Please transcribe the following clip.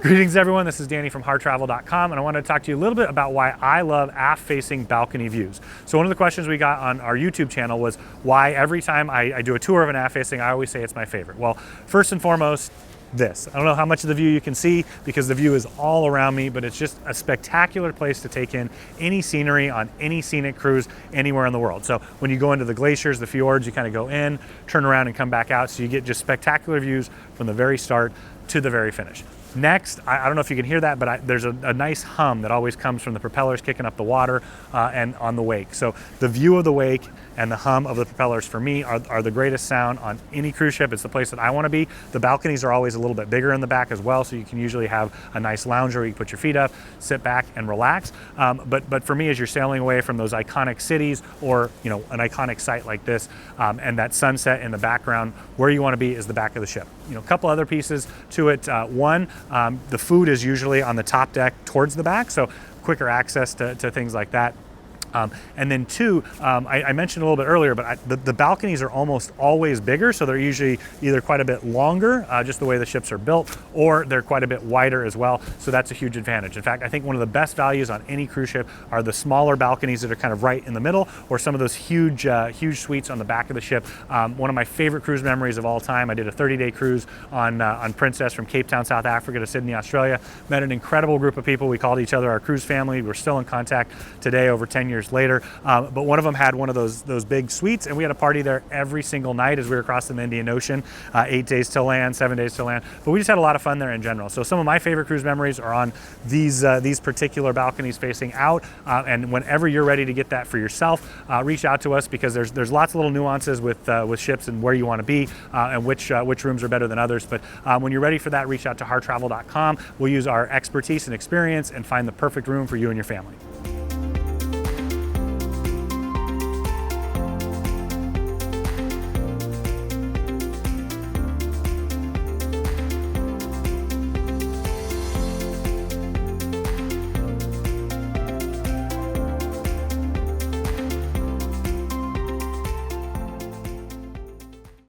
Greetings everyone, this is Danny from HarrTravel.com, and I wanted to talk to you a little bit about why I love aft-facing balcony views. So one of the questions we got on our YouTube channel was why every time I do a tour of an aft-facing, I always say it's my favorite. Well, first and foremost, this. I don't know how much of the view you can see because the view is all around me, but it's just a spectacular place to take in any scenery on any scenic cruise anywhere in the world. So when you go into the glaciers, the fjords, you kind of go in, turn around and come back out. So you get just spectacular views from the very start to the very finish. Next, I don't know if you can hear that, but there's a nice hum that always comes from the propellers kicking up the water and on the wake. So the view of the wake and the hum of the propellers for me are the greatest sound on any cruise ship. It's the place that I want to be. The balconies are always a little bit bigger in the back as well, so you can usually have a nice lounger where you can put your feet up, sit back and relax. But for me, as you're sailing away from those iconic cities or an iconic site like this and that sunset in the background, where you want to be is the back of the ship. A couple other pieces to it. One, the food is usually on the top deck towards the back, so quicker access to things like that. And then two, I mentioned a little bit earlier, but the balconies are almost always bigger, so they're usually either quite a bit longer, just the way the ships are built, or they're quite a bit wider as well, so that's a huge advantage. In fact, I think one of the best values on any cruise ship are the smaller balconies that are kind of right in the middle, or some of those huge suites on the back of the ship. One of my favorite cruise memories of all time, I did a 30-day cruise on Princess from Cape Town, South Africa to Sydney, Australia. Met an incredible group of people. We called each other our cruise family. We're still in contact today, over 10 years later, but one of them had one of those big suites, and we had a party there every single night as we were crossing the Indian Ocean, 8 days to land, 7 days to land, but we just had a lot of fun there in general. So some of my favorite cruise memories are on these particular balconies facing out, and whenever you're ready to get that for yourself, reach out to us, because there's lots of little nuances with ships and where you want to be and which rooms are better than others. But when you're ready for that, reach out to HarrTravel.com. We'll use our expertise and experience and find the perfect room for you and your family.